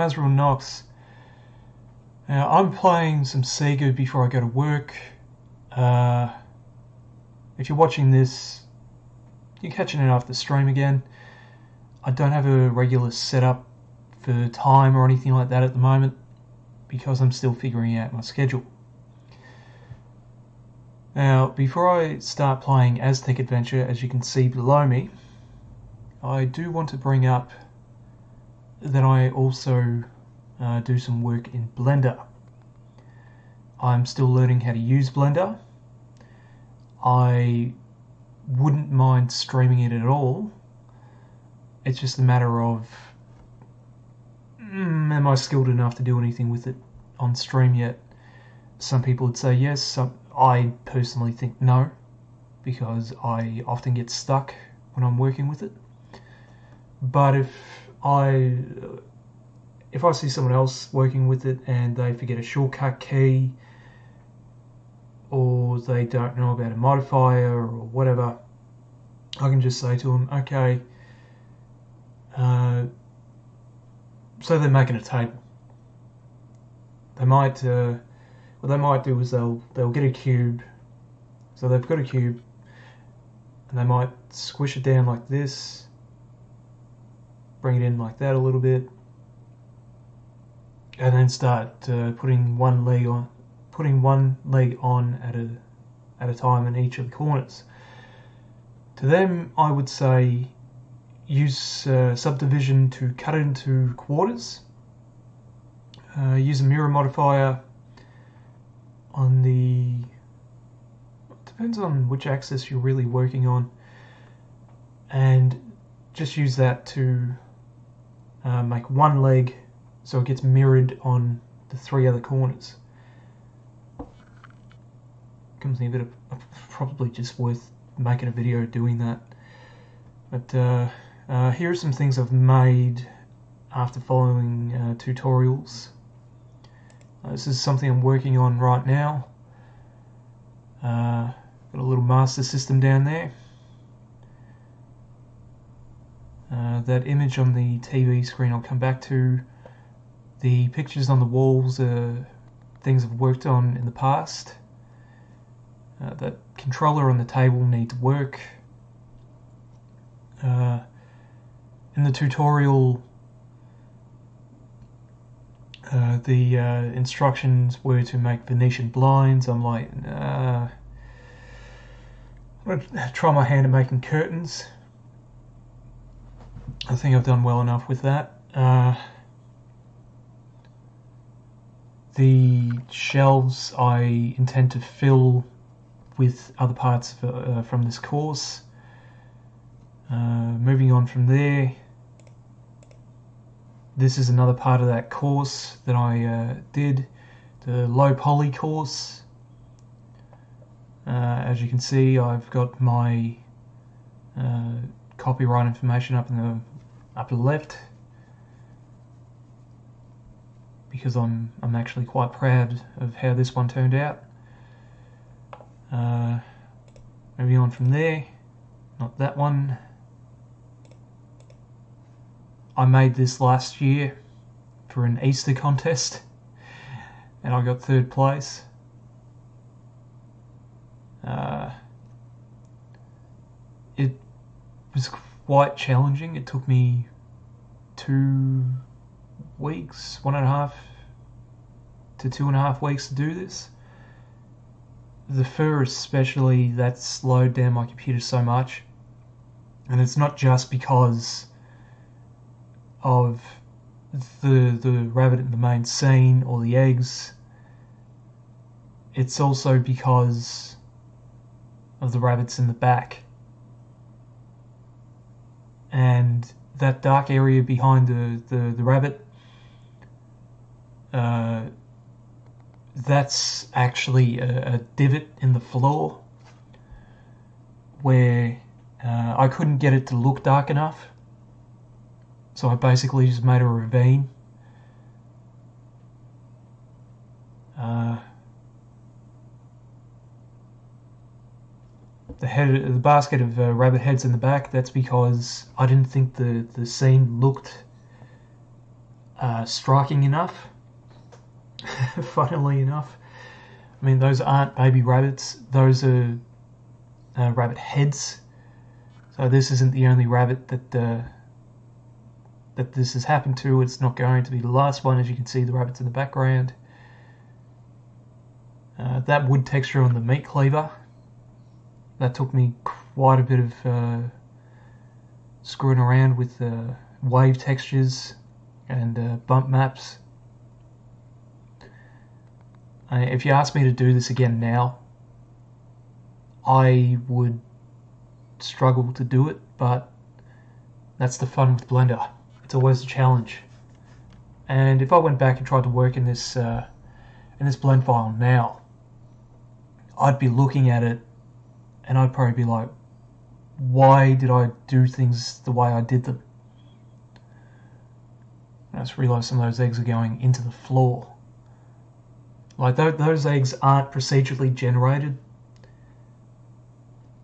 I'm Azrael Knox. Now, I'm playing some Sega before I go to work. If you're watching this, you're catching it after stream again. I don't have a regular setup for time or anything like that at the moment because I'm still figuring out my schedule. Now, before I start playing Aztec Adventure, as you can see below me, I do want to bring up that I also do some work in Blender. I'm still learning how to use Blender. I wouldn't mind streaming it at all. It's just a matter of am I skilled enough to do anything with it on stream yet? Some people would say yes. I personally think no, because I often get stuck when I'm working with it. But if I see someone else working with it and they forget a shortcut key, or they don't know about a modifier or whatever, I can just say to them, okay, so they're making a table. They might, what they might do is they'll get a cube. So they've got a cube, and they might squish it down like this, bring it in like that a little bit, and then start putting one leg on at a time in each of the corners. To them, I would say use subdivision to cut it into quarters. Use a mirror modifier on the... depends on which axis you're really working on, and just use that to make one leg so it gets mirrored on the three other corners. Comes me a bit of probably just worth making a video doing that. But here are some things I've made after following tutorials. This is something I'm working on right now. Got a little master system down there. That image on the TV screen I'll come back to. The pictures on the walls are things I've worked on in the past. That controller on the table needs work. In the tutorial, the instructions were to make Venetian blinds. I'm like, I'm going to try my hand at making curtains. I think I've done well enough with that. The shelves I intend to fill with other parts from this course. Moving on from there, this is another part of that course that I did, the low poly course. As you can see, I've got my copyright information up in the upper left, because I'm actually quite proud of how this one turned out. Moving on from there, not that one. I made this last year for an Easter contest, and I got 3rd place. It was quite challenging. It took me 2 weeks, 1.5 to 2.5 weeks to do this. The fur especially, that slowed down my computer so much, and it's not just because of the rabbit in the main scene or the eggs. It's also because of the rabbits in the back, and that dark area behind the rabbit, that's actually a divot in the floor where I couldn't get it to look dark enough, so I basically just made a ravine. The basket of rabbit heads in the back, that's because I didn't think the scene looked striking enough. Funnily enough, I mean, those aren't baby rabbits, those are rabbit heads. So this isn't the only rabbit that this has happened to. It's not going to be the last one. As you can see, the rabbits in the background. That wood texture on the meat cleaver, that took me quite a bit of screwing around with wave textures and bump maps. If you ask me to do this again now, I would struggle to do it, but that's the fun with Blender. It's always a challenge. And if I went back and tried to work in this blend file now, I'd be looking at it and I'd probably be like, why did I do things the way I did them? I just realised some of those eggs are going into the floor. Like, those eggs aren't procedurally generated.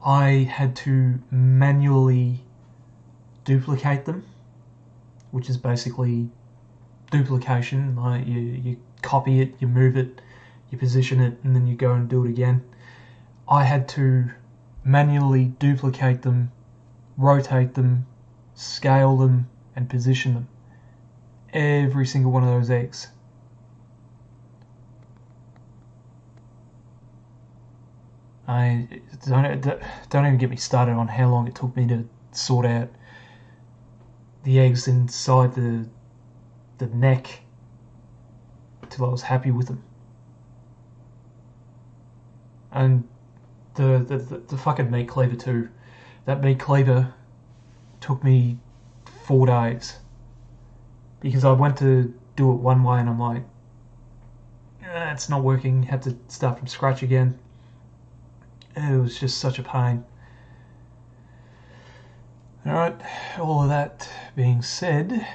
I had to manually duplicate them, which is basically duplication. Like, you copy it, you move it, you position it, and then you go and do it again. I had to manually duplicate them, rotate them, scale them, and position them. Every single one of those eggs. Don't even get me started on how long it took me to sort out the eggs inside the neck till I was happy with them. And the fucking meat cleaver too. That meat cleaver took me 4 days because I went to do it one way and I'm like, it's not working. Had to start from scratch again. It was just such a pain. Alright, all of that being said,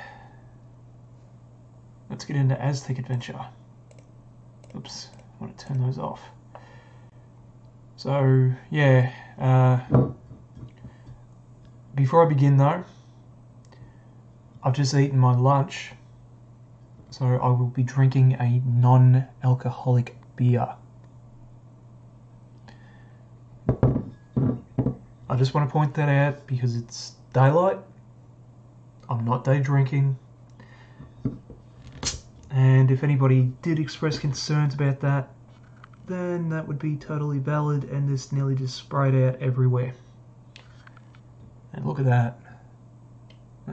let's get into Aztec Adventure. Oops, I want to turn those off. So, yeah, before I begin though, I've just eaten my lunch, so I will be drinking a non-alcoholic beer. I just want to point that out because it's daylight. I'm not day drinking. And if anybody did express concerns about that, then that would be totally valid, and this nearly just sprayed out everywhere. And look at that.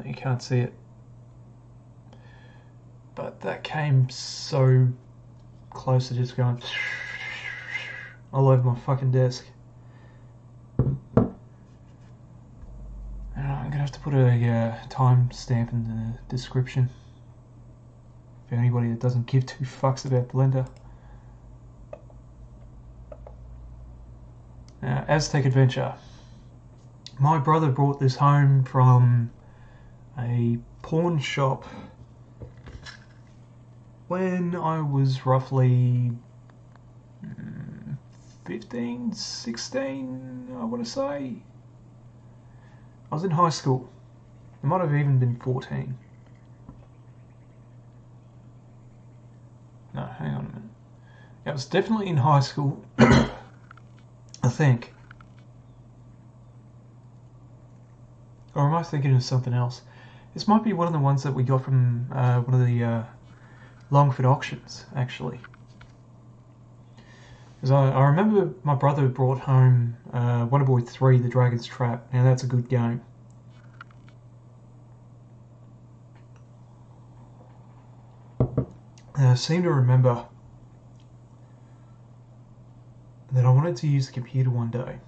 You can't see it. But that came so close to just going all over my fucking desk. I'm going to have to put a time stamp in the description for anybody that doesn't give 2 fucks about Blender. Aztec Adventure. My brother brought this home from a pawn shop when I was roughly 15, 16, I want to say. I was in high school. It might have even been 14. No, hang on a minute. Yeah, I was definitely in high school. I think. Or am I thinking of something else? This might be one of the ones that we got from one of the Longford auctions, actually. Because I remember my brother brought home Wonderboy 3, The Dragon's Trap. Now that's a good game. And I seem to remember that I wanted to use the computer one day.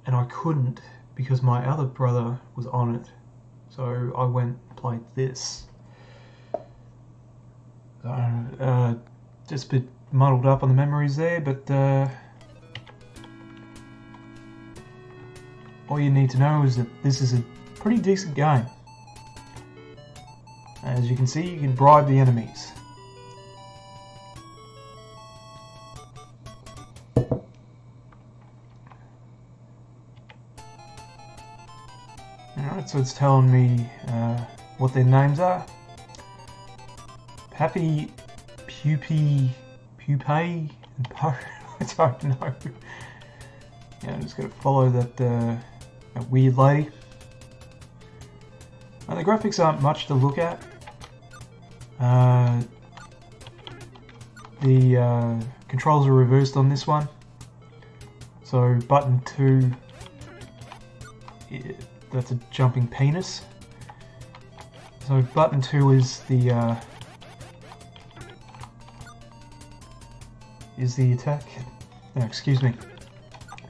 And I couldn't because my other brother was on it. So I went and played this. Just a bit muddled up on the memories there, but all you need to know is that this is a pretty decent game. As you can see, you can bribe the enemies. Alright, so it's telling me what their names are. Pappy, Pupae, and Po. I don't know. Yeah, I'm just going to follow that weird lady. And the graphics aren't much to look at. The controls are reversed on this one. So button 2, that's a jumping penis. So button 2 is the attack. No, excuse me.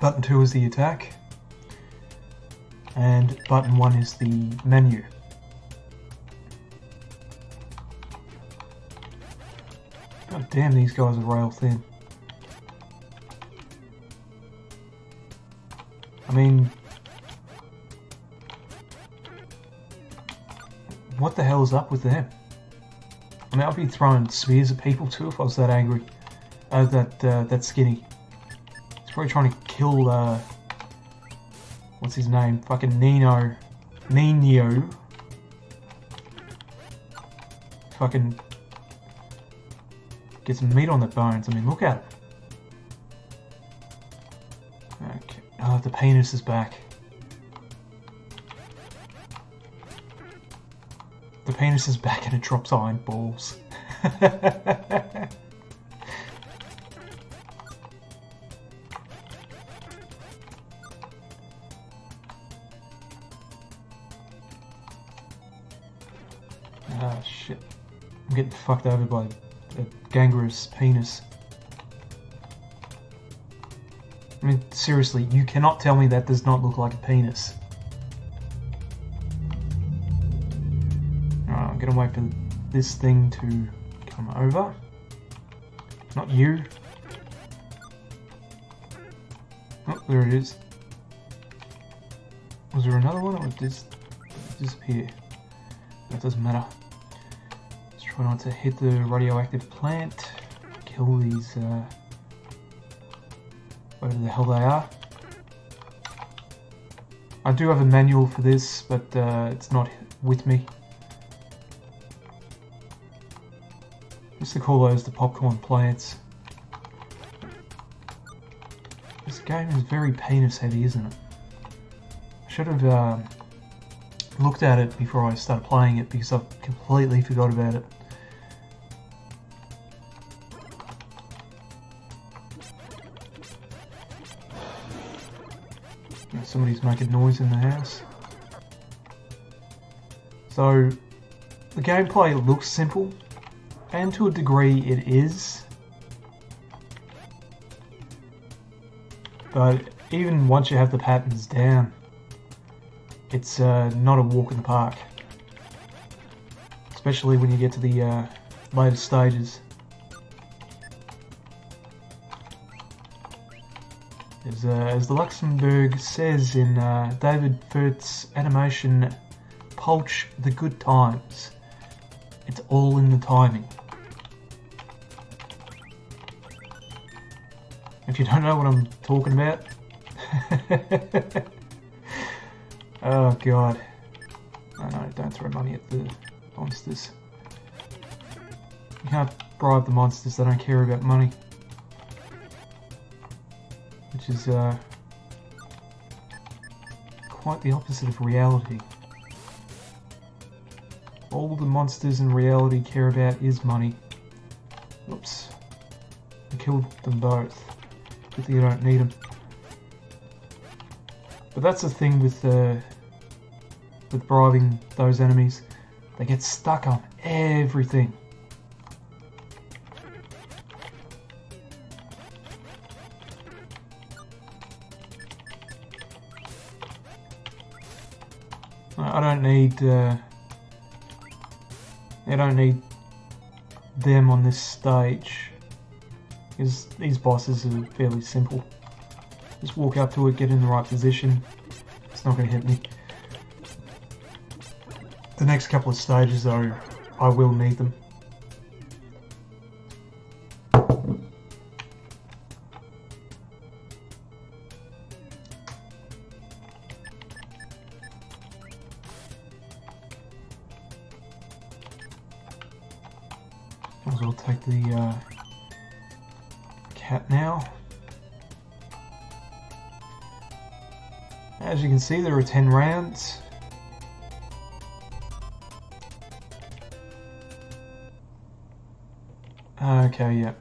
Button 2 is the attack, and button 1 is the menu. God damn, these guys are rail thin. I mean, what the hell is up with them? I mean, I'd be throwing spears at people too if I was that angry. That skinny. He's probably trying to kill, what's his name? Fucking Nino. Fucking get some meat on the bones. I mean, look at it. Okay. Oh, the penis is back. The penis is back and it drops iron balls. Ah, shit. I'm getting fucked over by a gangrenous penis. I mean, seriously, you cannot tell me that does not look like a penis. Alright, I'm gonna wait for this thing to come over. Not you. Oh, there it is. Was there another one, or did this disappear? That doesn't matter. Let's try not to hit the radioactive plant. Kill these, whatever the hell they are. I do have a manual for this, but it's not with me. I used to call those the popcorn plants. This game is very penis heavy, isn't it? I should have looked at it before I started playing it because I completely forgot about it. Somebody's making noise in the house. So the gameplay looks simple, and to a degree it is. But even once you have the patterns down, it's not a walk in the park. Especially when you get to the later stages. As the Luxembourg says in David Furt's animation Pulch the Good Times, it's all in the timing. If you don't know what I'm talking about. Oh god. No, don't throw money at the monsters. You can't bribe the monsters, they don't care about money. Which is quite the opposite of reality. All the monsters in reality care about is money. Oops. I killed them both. Good thing you don't need them. But that's the thing with bribing those enemies. They get stuck on everything. I don't need them on this stage, because these bosses are fairly simple. Just walk up to it, get in the right position. It's not going to hit me. The next couple of stages though, I will need them. Might as well take the cat now. As you can see, there are 10 rounds. Okay, yeah.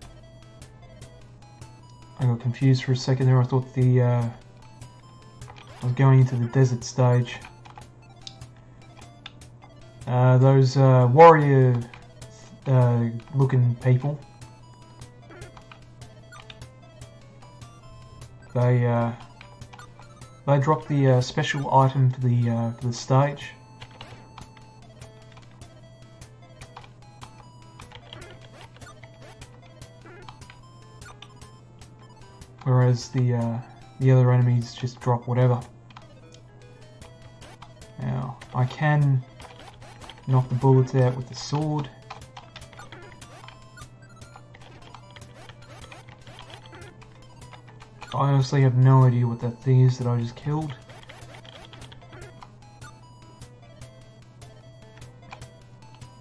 I got confused for a second there. I thought I was going into the desert stage. Those warrior looking people, they dropped the special item for the stage. Whereas the other enemies just drop whatever. Now I can knock the bullets out with the sword. I honestly have no idea what that thing is that I just killed.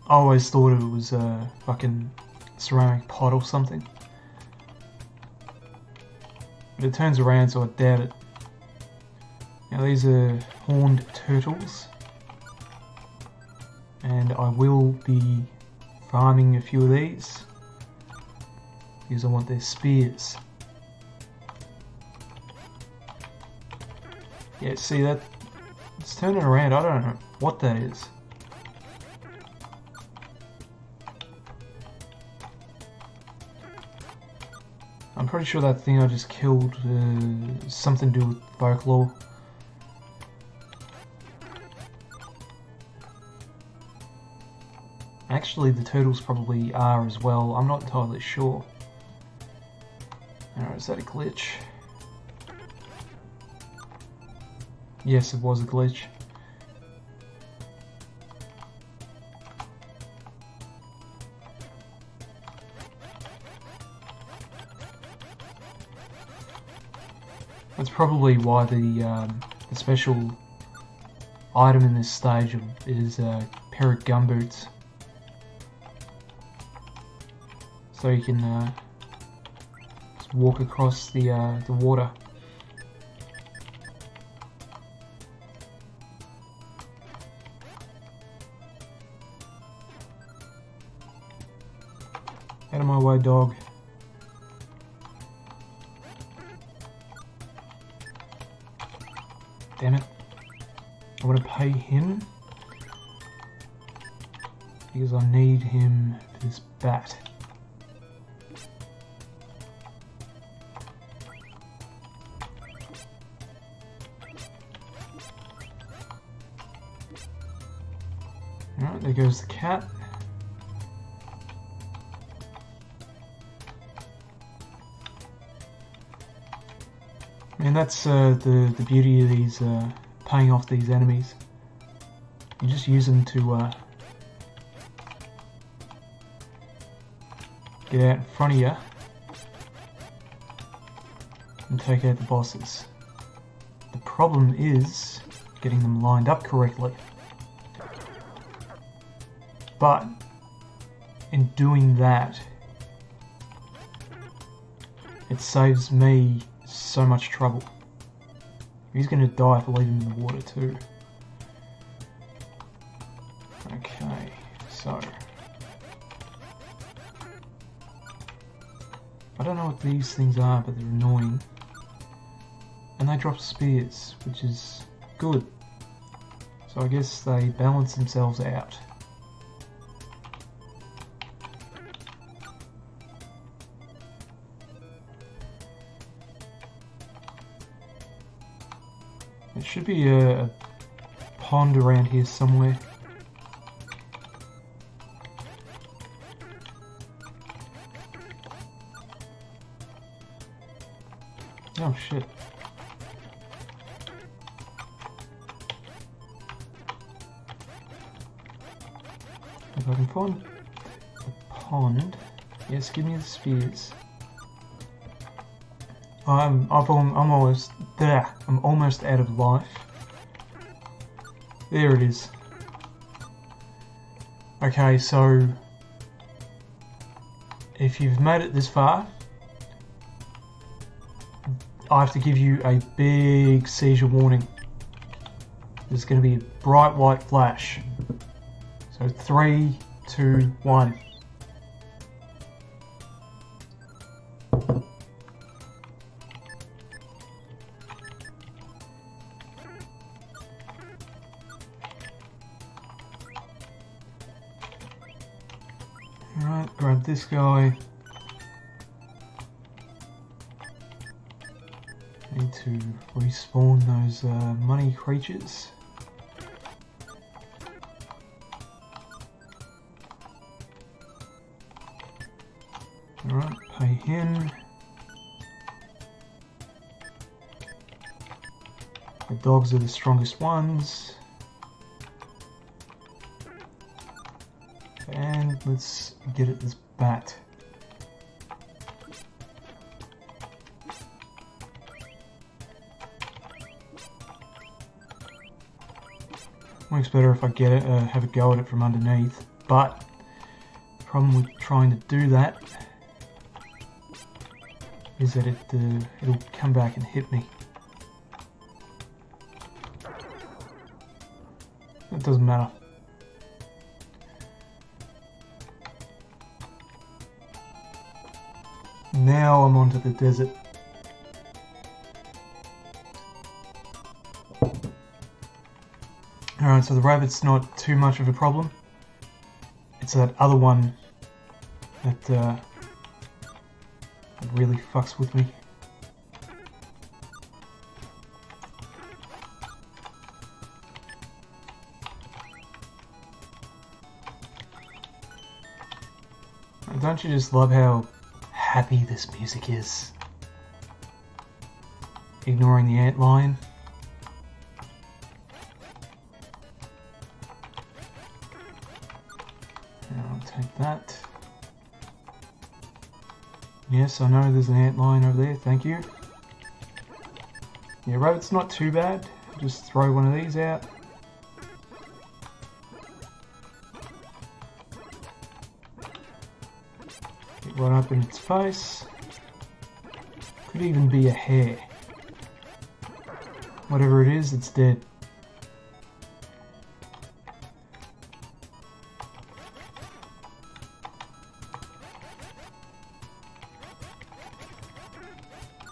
I always thought it was a fucking ceramic pot or something. But it turns around, so I doubt it. Now these are horned turtles. And I will be farming a few of these because I want their spears. Yeah, see that? It's turning around. I don't know what that is. I'm pretty sure that thing I just killed something to do with folklore. Actually, the turtles probably are as well. I'm not entirely sure. Alright, is that a glitch? Yes, it was a glitch. That's probably why the special item in this stage is a pair of gumboots. So you can just walk across the water. Out of my way, dog. Damn it. I want to pay him because I need him for this bat. Alright, there goes the cat. And that's the beauty of these paying off these enemies. You just use them to get out in front of you and take out the bosses. The problem is getting them lined up correctly. But in doing that, it saves me so much trouble. He's going to die if I leave him in the water too. Okay, so I don't know what these things are, but they're annoying. And they drop spears, which is good. So I guess they balance themselves out. There should be a pond around here somewhere. Oh shit. If I can find a pond. Yes, give me the spears. I'm almost there. I'm almost out of life. There it is. Okay, so if you've made it this far, I have to give you a big seizure warning. There's going to be a bright white flash. So 3, 2, 1. Alright, grab this guy. Need to respawn those money creatures. Alright, pay him. The dogs are the strongest ones. And let's get at this bat. Works better if I get it, have a go at it from underneath, but the problem with trying to do that is that it'll come back and hit me. It doesn't matter. Now I'm onto the desert. Alright, so the rabbit's not too much of a problem. It's that other one that really fucks with me. Don't you just love how happy this music is? Ignoring the antlion. I'll take that. Yes, I know there's an antlion over there, thank you. Yeah, rabbit's not too bad. Just throw one of these out. Get right up in its face. Could even be a hare. Whatever it is, it's dead.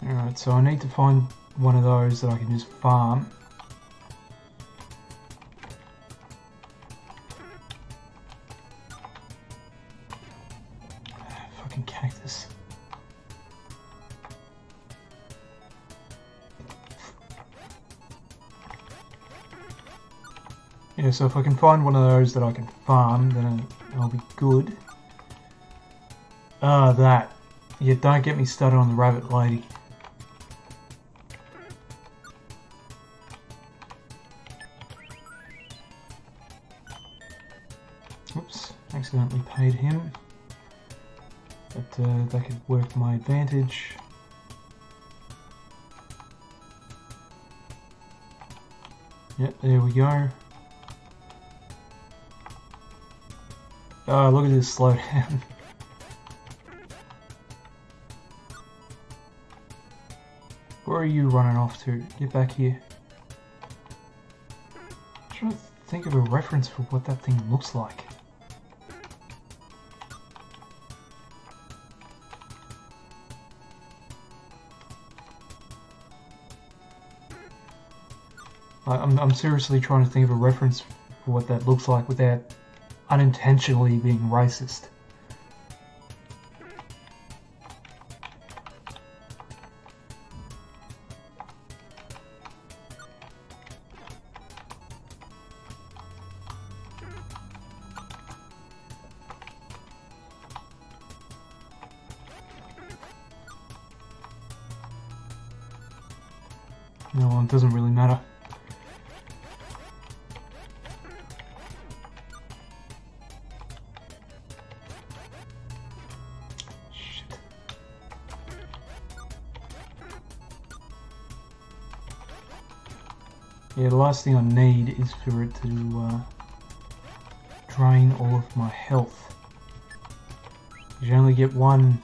Alright, so I need to find one of those that I can just farm. Fucking cactus. Yeah, so if I can find one of those that I can farm, then I'll be good. Ah, that. Yeah, don't get me started on the rabbit lady. Oops, accidentally paid him. But that could work to my advantage. Yep, there we go. Oh, look at this slowdown. Where are you running off to? Get back here. I'm trying to think of a reference for what that thing looks like. I'm seriously trying to think of a reference for what that looks like without unintentionally being racist. No, it doesn't really matter. Yeah, the last thing I need is for it to drain all of my health. You only get one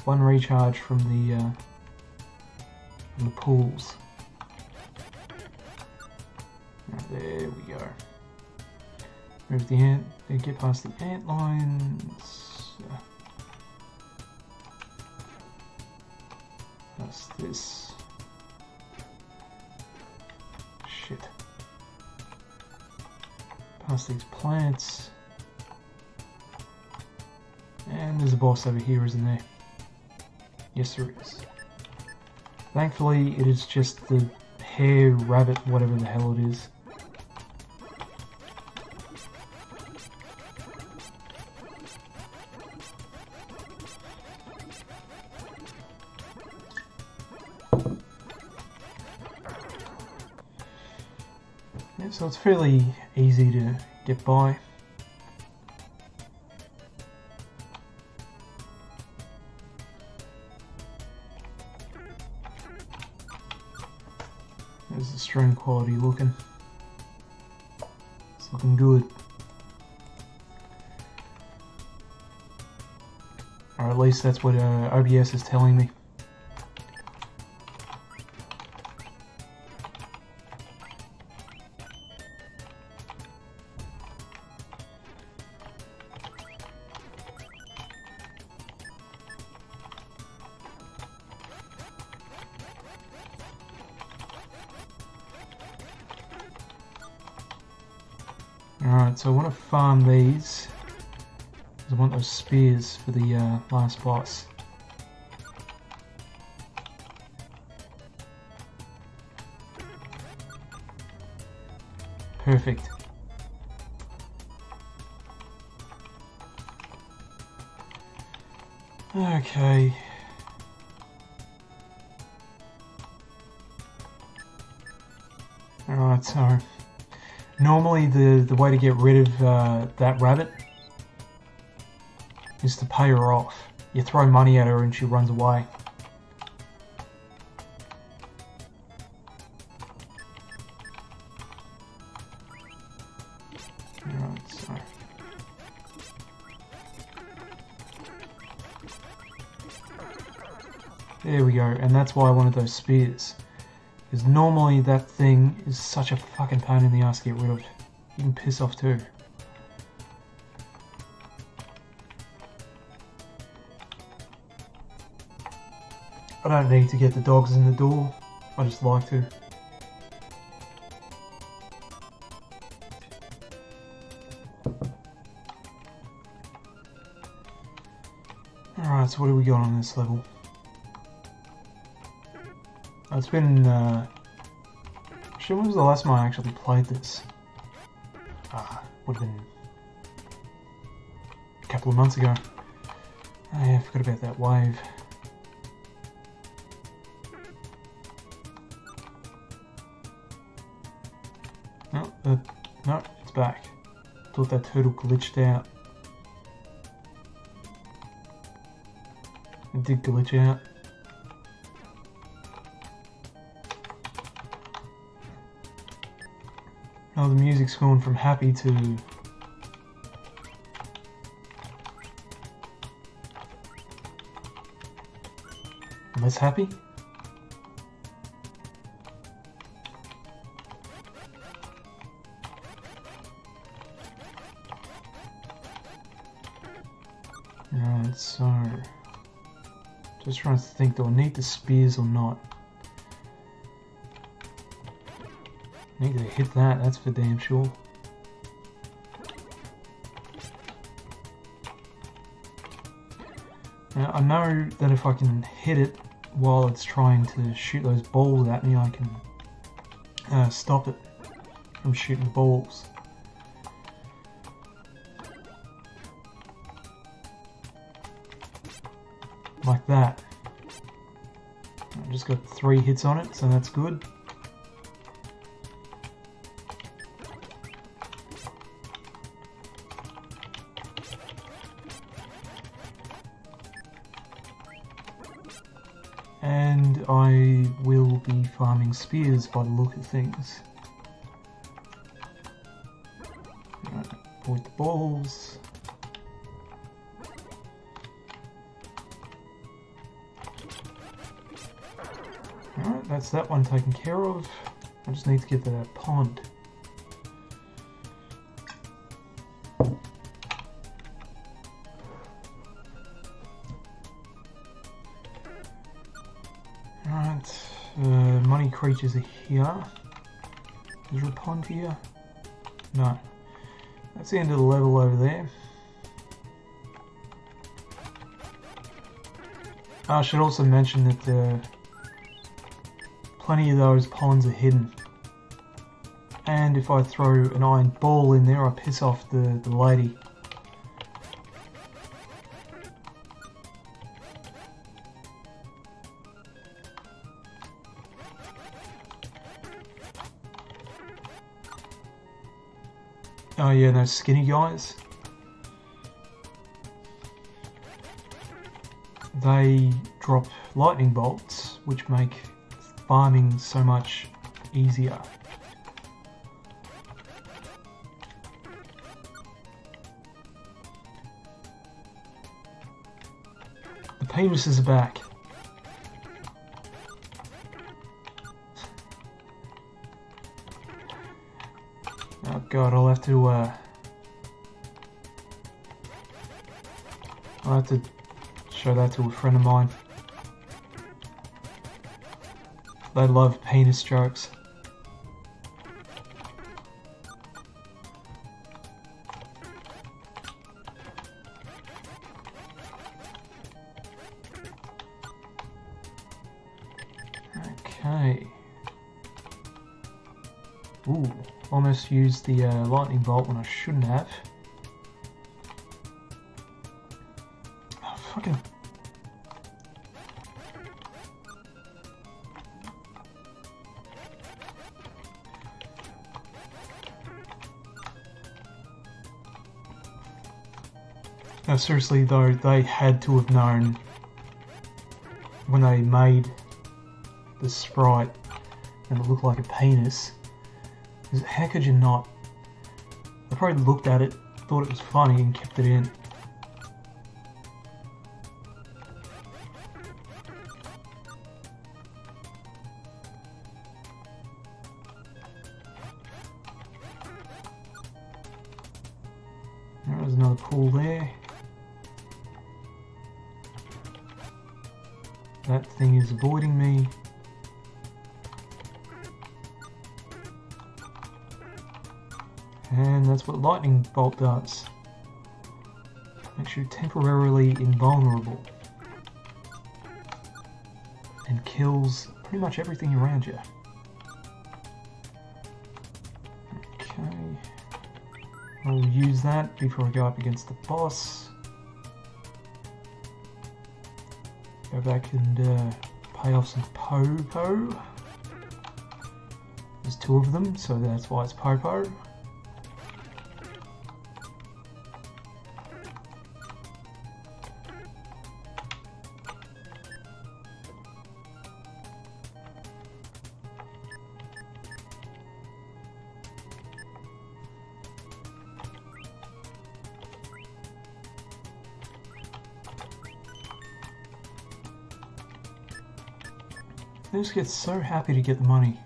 recharge from the pools. Right, there we go. Move the ant. Get past the ant lines. That's this. Shit. Past these plants. And there's a boss over here, isn't there? Yes, there is. Thankfully, it is just the hare, rabbit, whatever the hell it is. Yeah, so it's fairly easy to get by. There's the stream quality looking. It's looking good. Or at least that's what OBS is telling me. Alright, so I want to farm these. I want those spears for the last boss. Perfect. Okay. Alright, so normally the way to get rid of that rabbit is to pay her off. You throw money at her and she runs away. Alright, so there we go, and that's why I wanted those spears. Because normally that thing is such a fucking pain in the ass to get rid of. You can piss off too. I don't need to get the dogs in the door. I just like to. Alright, so what do we got on this level? It's been, actually, when was the last time I actually played this? Would have been a couple of months ago. Oh yeah, I forgot about that wave. No, it's back. Thought that turtle glitched out. It did glitch out. Oh, the music's gone from happy to less happy. Alright, so just trying to think, do I need the spears or not? Need to hit that, that's for damn sure. Now, I know that if I can hit it while it's trying to shoot those balls at me, I can stop it from shooting balls. Like that. I just got 3 hits on it, so that's good. And I will be farming spears by the look of things. Right, avoid the balls. that's that one taken care of. I just need to get to that pond. Alright, money creatures are here. Is there a pond here? No. That's the end of the level over there. I should also mention that plenty of those ponds are hidden. And if I throw an iron ball in there, I piss off the lady. Oh yeah, those skinny guys. They drop lightning bolts, which make farming so much easier. The penises are back. Oh god, I'll have to show that to a friend of mine. They love penis jokes. Okay. Ooh, almost used the lightning bolt when I shouldn't have. Oh, fucking... No, seriously though, they had to have known when they made the sprite and it looked like a penis. Because how could you not? They probably looked at it, thought it was funny and kept it in. There's another pool there. That thing is avoiding me. And that's what lightning bolt does. Makes you temporarily invulnerable. And kills pretty much everything around you. Okay. I'll use that before I go up against the boss. Go back and pay off some Popo. There's two of them, so that's why it's Popo. I just get so happy to get the money.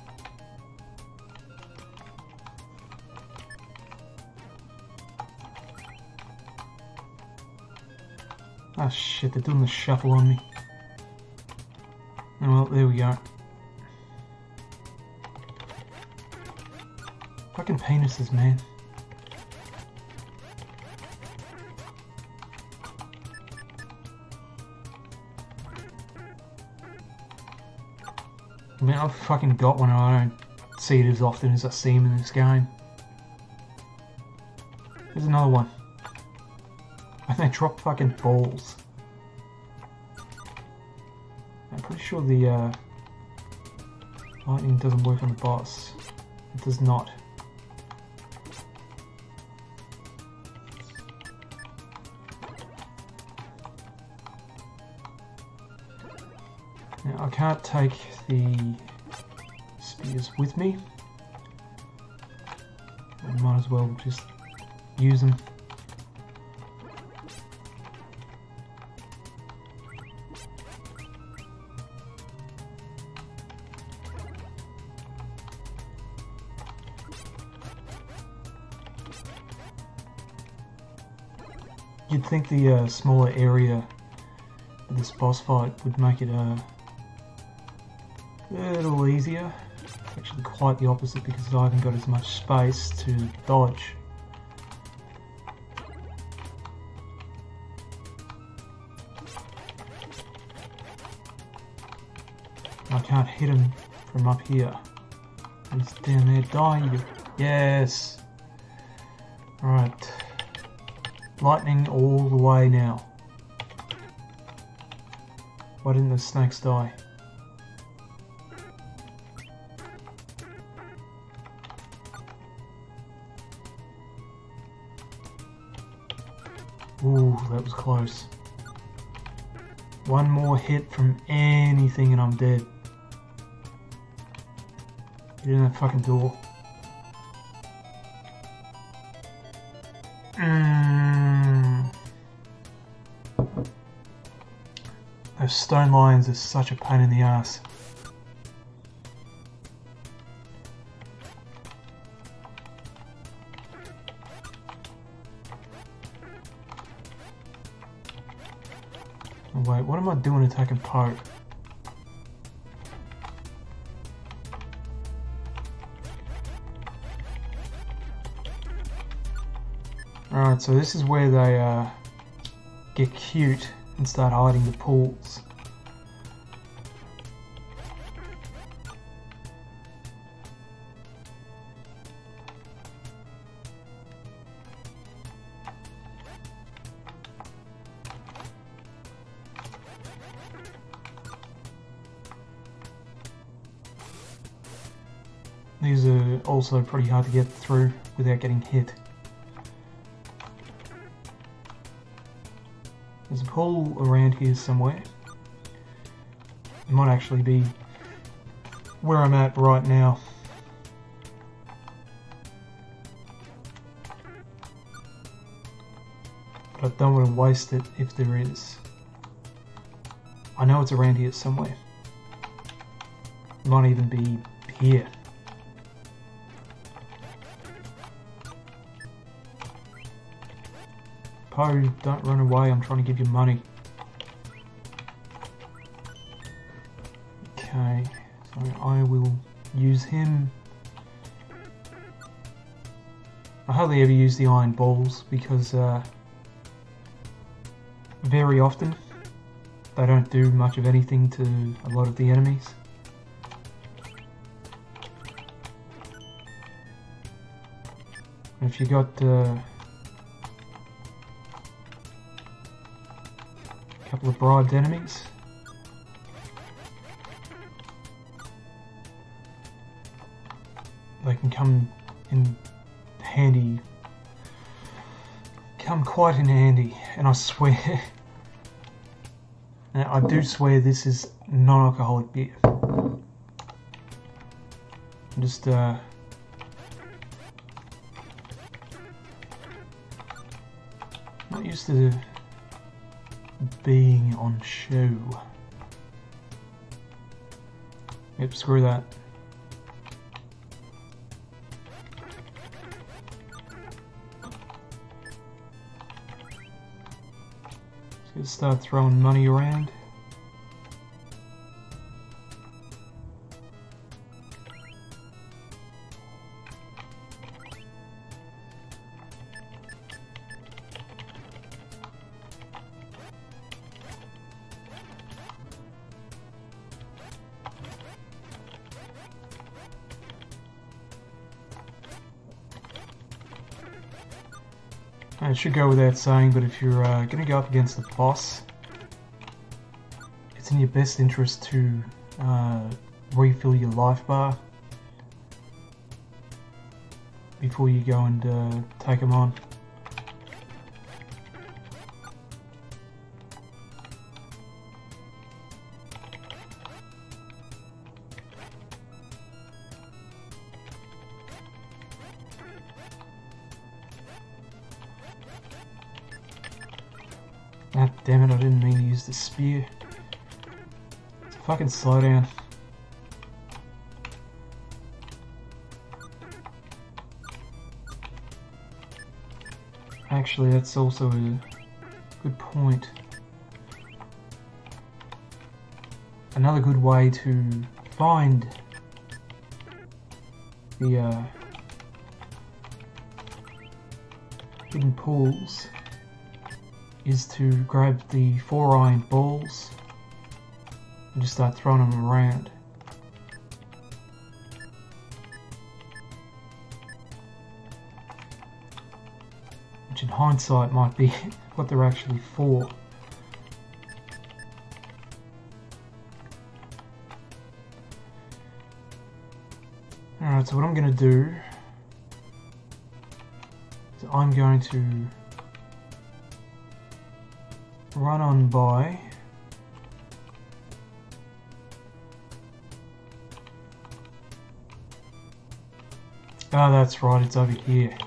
Oh shit, they're doing the shuffle on me. Oh, well, there we go. Fucking penises, man. I mean, I've fucking got one and I don't see it as often as I see him in this game. There's another one. And they drop fucking balls. I'm pretty sure the lightning doesn't work on the boss. It does not. Now I can't take the spears with me. I might as well just use them. You'd think the smaller area of this boss fight would make it a little easier. It's actually quite the opposite because I haven't got as much space to dodge. I can't hit him from up here. He's down there dying. Yes! Alright. Lightning all the way now. Why didn't the snakes die? Ooh, that was close. One more hit from anything and I'm dead. Get in that fucking door. Those stone lions are such a pain in the ass. Oh, wait, what am I doing attacking Poe? Alright, so this is where they get cute and start hiding the pools. These are also pretty hard to get through without getting hit. There's a pool around here somewhere. It might actually be where I'm at right now. But I don't want to waste it if there is. I know it's around here somewhere. It might even be here. Poe, don't run away, I'm trying to give you money. Okay, so I will use him. I hardly ever use the iron balls because very often they don't do much of anything to a lot of the enemies. If you got couple of bribed enemies. They can come in handy, quite in handy, and I swear, now I do swear this is non-alcoholic beer. I'm just not used to being on show. Yep, screw that. Just gonna start throwing money around. It should go without saying, but if you're going to go up against the boss, it's in your best interest to refill your life bar before you go and take them on. Ah, damn it, I didn't mean to use the spear. Fucking slow down. Actually, that's also a Good point. Another good way to find the hidden pools is to grab the 4 iron balls and just start throwing them around. Which in hindsight might be what they're actually for. Alright, so what I'm going to do is I'm going to run on by oh, that's right, it's over here.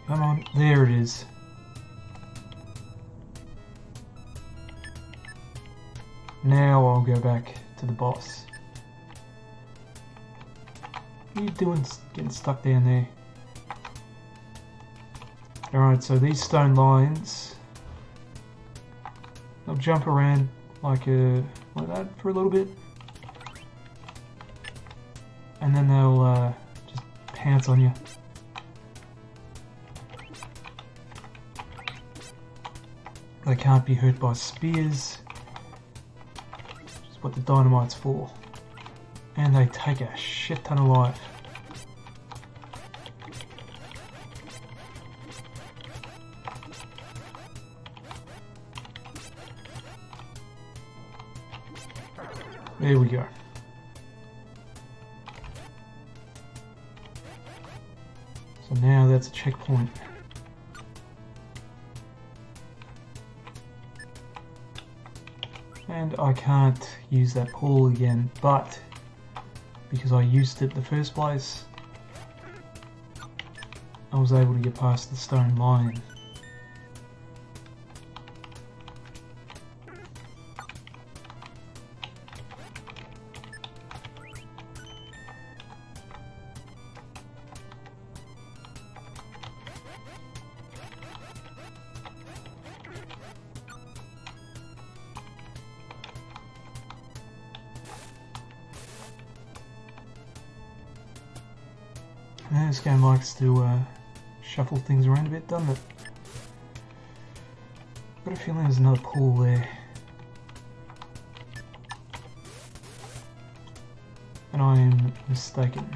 Come on, there it is. Now I'll go back to the boss. What are you doing getting stuck down there? Alright, so these stone lions, they'll jump around like that for a little bit. And then they'll just pounce on you. They can't be hurt by spears. What the dynamite's for. And they take a shit ton of life. There we go. So now that's a checkpoint. And I can't use that pool again, but because I used it the first place, I was able to get past the stone lion. Yeah, this game likes to shuffle things around a bit, doesn't it? I've got a feeling there's another pool there. And I am mistaken.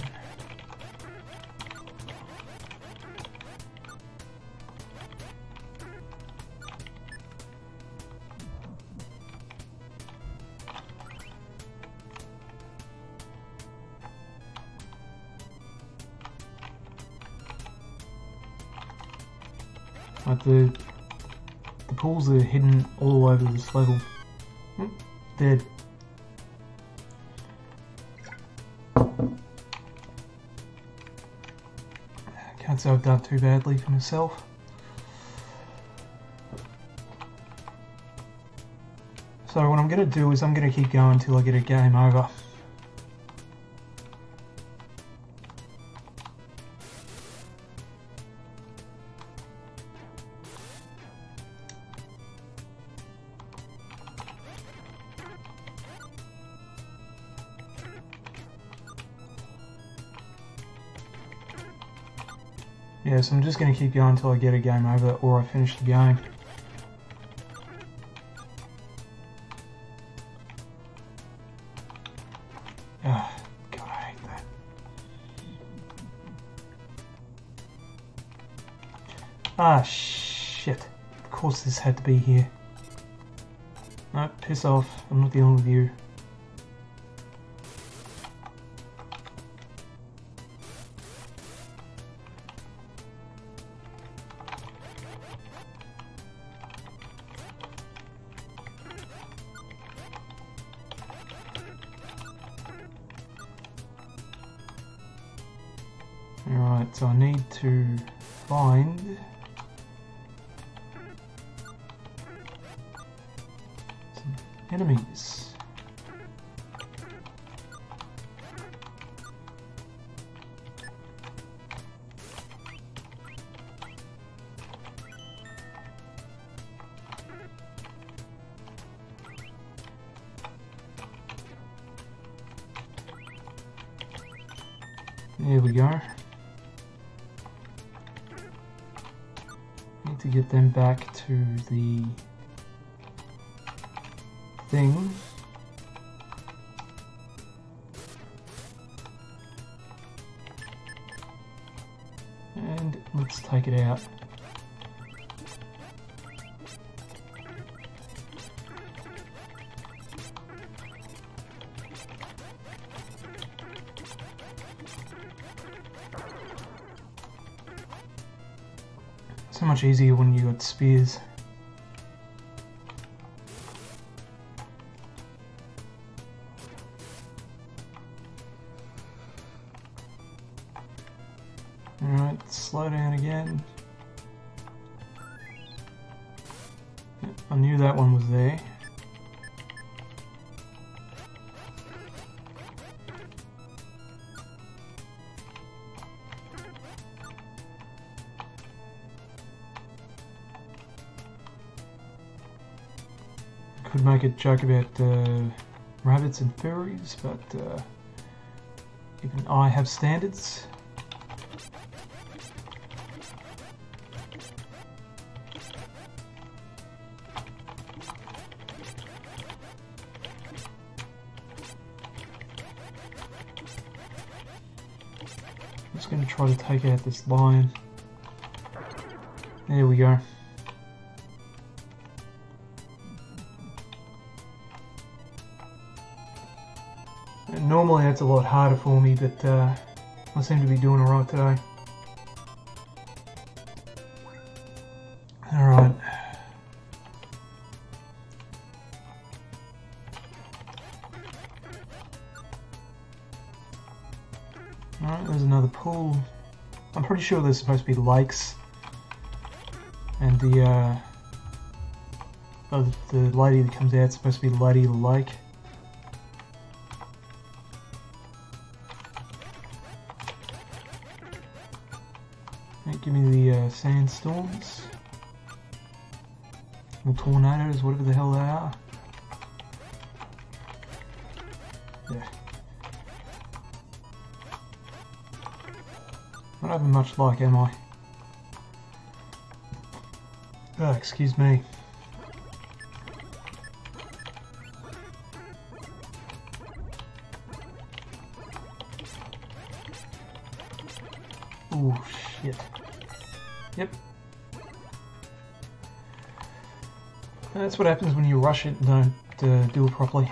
Like the pools are hidden all over this level. Dead. Can't say I've done too badly for myself. So what I'm going to do is I'm going to keep going until I get a game over. Yeah, so I'm just going to keep going until I get a game over or I finish the game. God, I hate that. Ah, shit. Of course this had to be here. No, piss off. I'm not dealing with you. Alright, so I need to find some enemies. There we go. Need to get them back to the thing. And let's take it out. So much easier when you got spears. Alright, slow down again. Yep, I knew that one was there. Could make a joke about rabbits and furries, but even I have standards. I'm just going to try to take out this lion. There we go. Normally that's a lot harder for me, but I seem to be doing alright today. Alright. Alright, there's another pool. I'm pretty sure there's supposed to be lakes. And the lady that comes out is supposed to be the lady of the lake. Give me the sandstorms, or tornadoes, whatever the hell they are. Yeah. Not having much luck, am I? Oh, excuse me. Oh shit. Yep. That's what happens when you rush it and don't do it properly.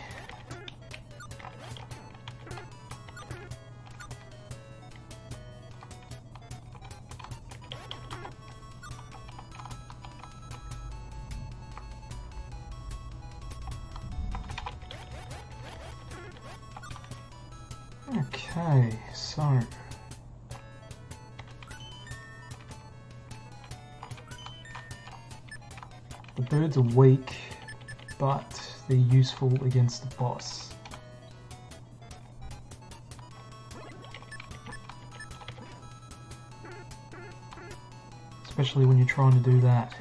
Okay, so the birds are weak, but they're useful against the boss. Especially when you're trying to do that.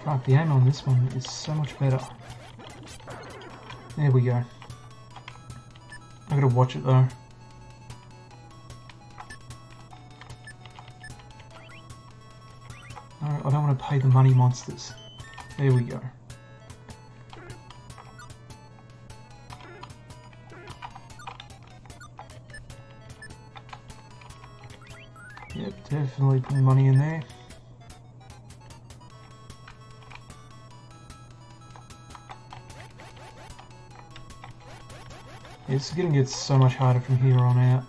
Fuck, the aim on this one is so much better. There we go. I gotta watch it though. No, I don't want to pay the money monsters. There we go. Yep, definitely putting money in there. It's gonna get so much harder from here on out.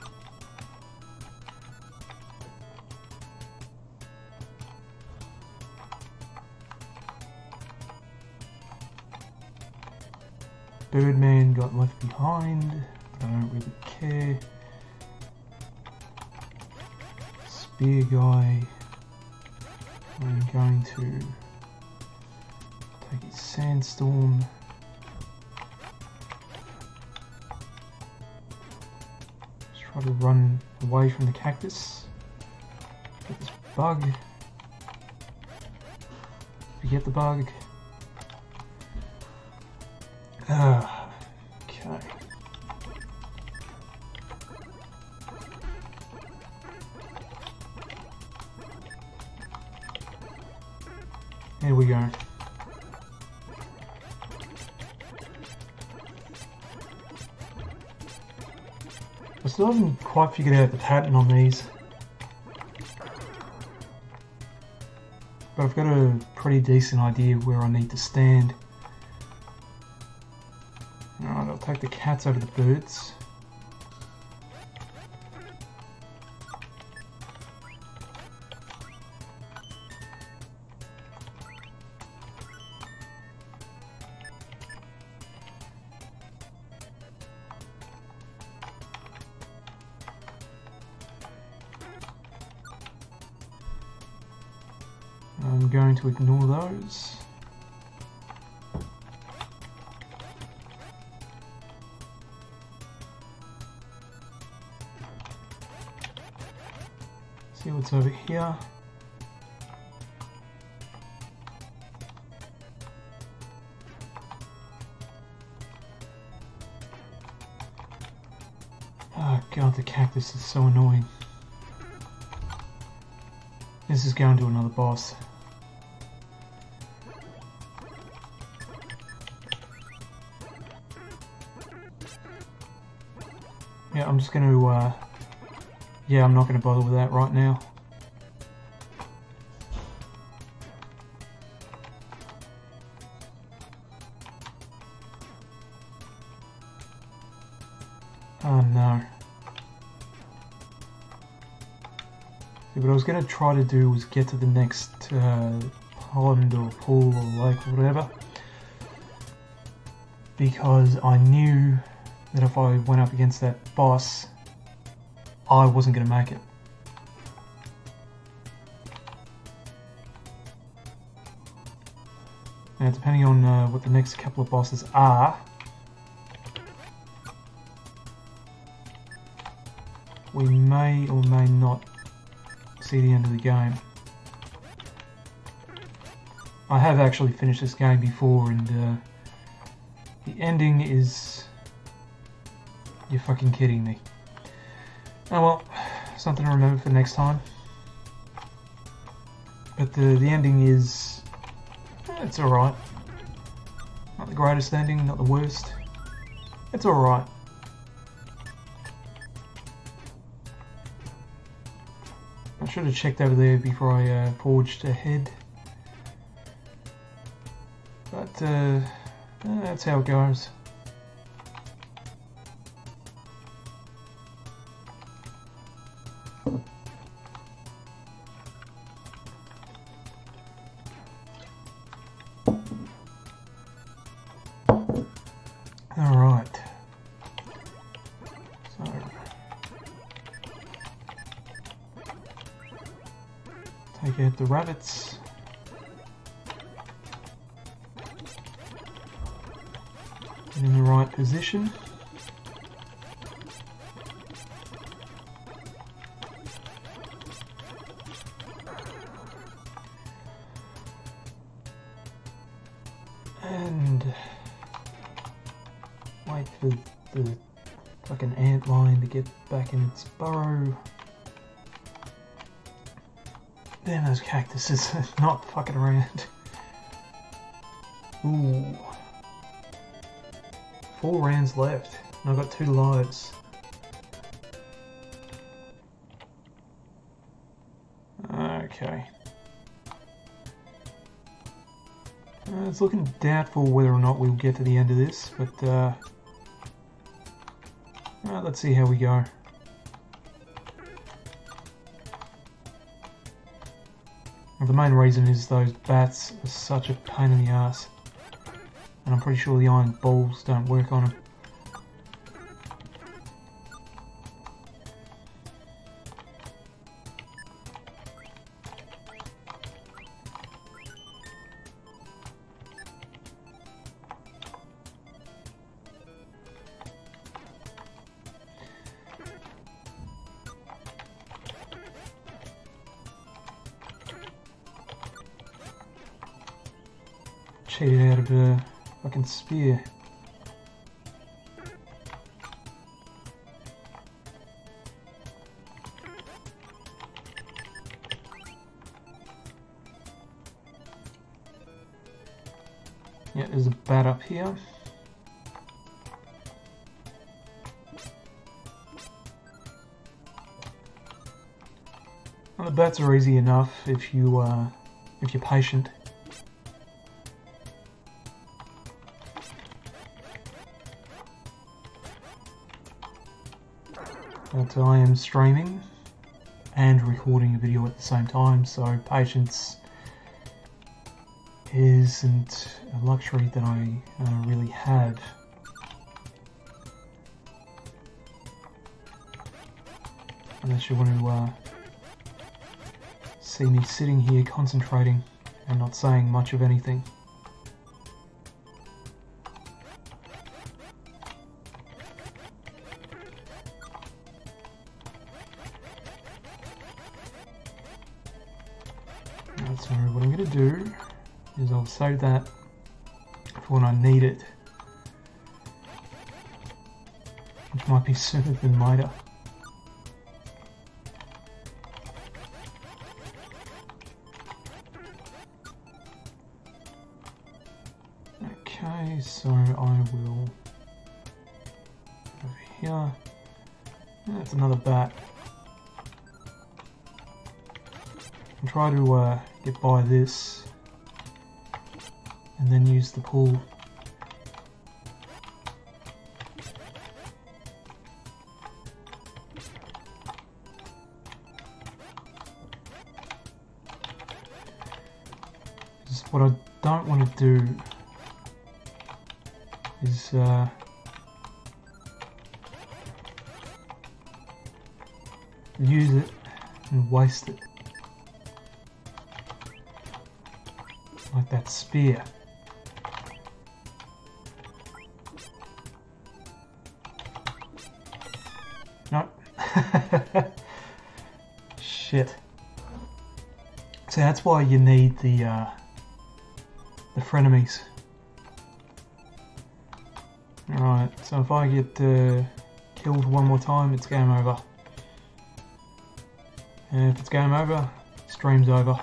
Birdman got left behind. I don't really care. Spear guy. I'm going to take his sandstorm. Try to run away from the cactus. Get this bug. Forget the bug. Okay. There we go. I still haven't quite figured out the pattern on these. But I've got a pretty decent idea where I need to stand. Alright, I'll take the cats over the birds. I'm going to ignore those. See what's over here. Oh god, the cactus is so annoying. This is going to another boss. Yeah, I'm just going to, yeah, I'm not going to bother with that right now. Oh no. See, what I was going to try to do was get to the next pond or pool or lake or whatever. Because I knew that if I went up against that boss, I wasn't going to make it. Now, depending on what the next couple of bosses are, we may or may not see the end of the game. I have actually finished this game before, and the ending is... You're fucking kidding me. Oh well, something to remember for next time. But the ending is... it's alright. Not the greatest ending, not the worst. It's alright. I should have checked over there before I forged ahead. But that's how it goes. Alright. So take out the rabbits. Get in the right position. And wait for the fucking ant lion to get back in its burrow. Damn, those cactuses are not fucking around. Ooh. 4 rounds left, and I've got 2 lives. Okay. It's looking doubtful whether or not we'll get to the end of this, but let's see how we go. Well, the main reason is those bats are such a pain in the ass, and I'm pretty sure the iron balls don't work on them. cheated out of a fucking spear. Yeah, there's a bat up here. Well, the bats are easy enough if you're patient. But I am streaming and recording a video at the same time, so patience isn't a luxury that I really have. Unless you want to see me sitting here concentrating and not saying much of anything. So what I'm going to do is I'll save that for when I need it, which might be sooner than later. Okay, so I will over here. That's another bat. I'll try to get by this and then use the pool. Just what I don't want to do is use it and waste it. Like that spear. Nope. Shit. So that's why you need the frenemies. Alright, so if I get killed one more time, it's game over. And if it's game over, stream's over.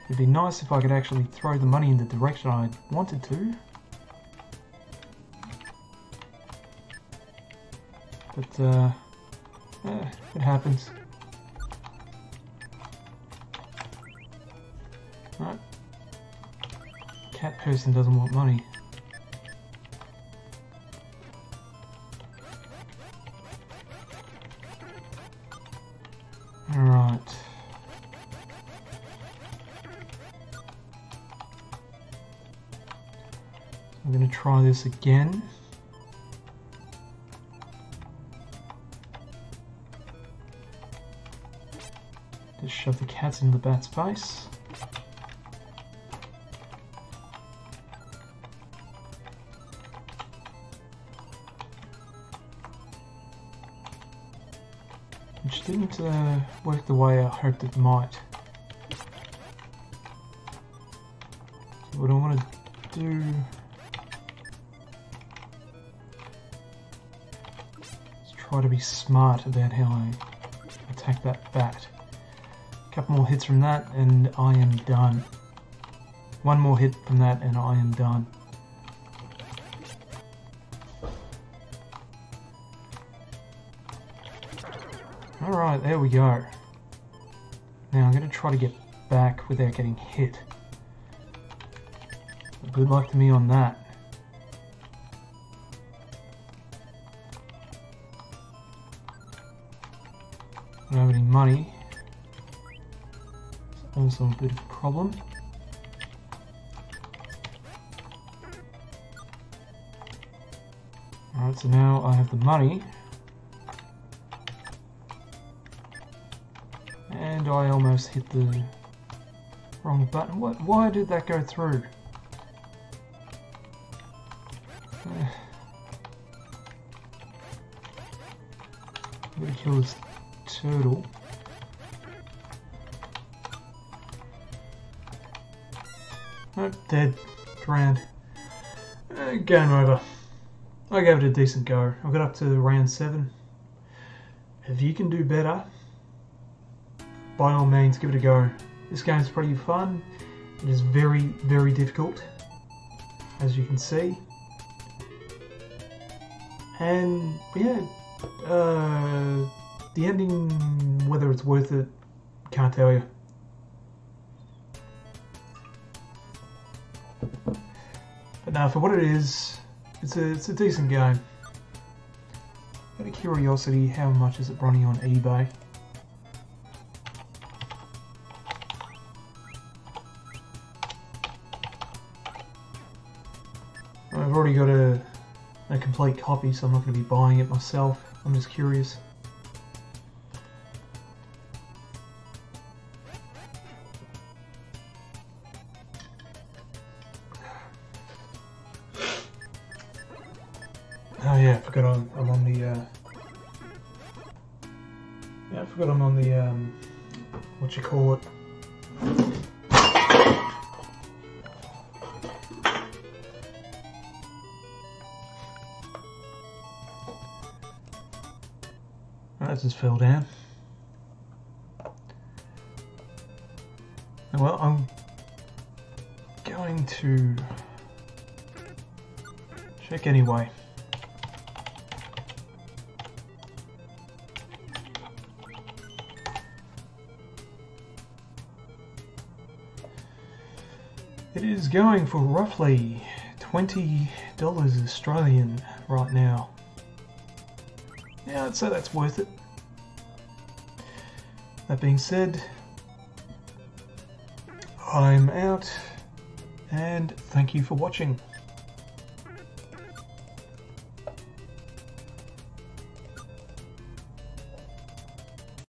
It'd be nice if I could actually throw the money in the direction I wanted to. But, it happens. Right. Cat person doesn't want money. Alright. I'm going to try this again. Just shove the cats in the bat's face. Which didn't work the way I hoped it might. So what I want to do is try to be smart about how I attack that bat. A couple more hits from that and I am done. One more hit from that and I am done. Alright, there we go. Now I'm going to try to get back without getting hit. Good luck to me on that. I don't have any money. It's also a bit of a problem. Alright, so now I have the money. And I almost hit the wrong button. Why did that go through? I'm gonna kill this turtle. Oh, dead. Drowned. Game over. I gave it a decent go. I got up to round 7. If you can do better, by all means give it a go. This game's pretty fun. It is very, very difficult, as you can see. And yeah, the ending, whether it's worth it, can't tell you. But now, for what it is, it's a decent game. Out of curiosity, how much is it running on eBay? I've already got a complete copy, so I'm not going to be buying it myself. I'm just curious. Oh yeah, I forgot I'm on the yeah, I forgot I'm on the what you call it. That just fell down. Well, I'm going to check anyway. It is going for roughly $20 Australian right now. Yeah, I'd say that's worth it. That being said, I'm out, and thank you for watching.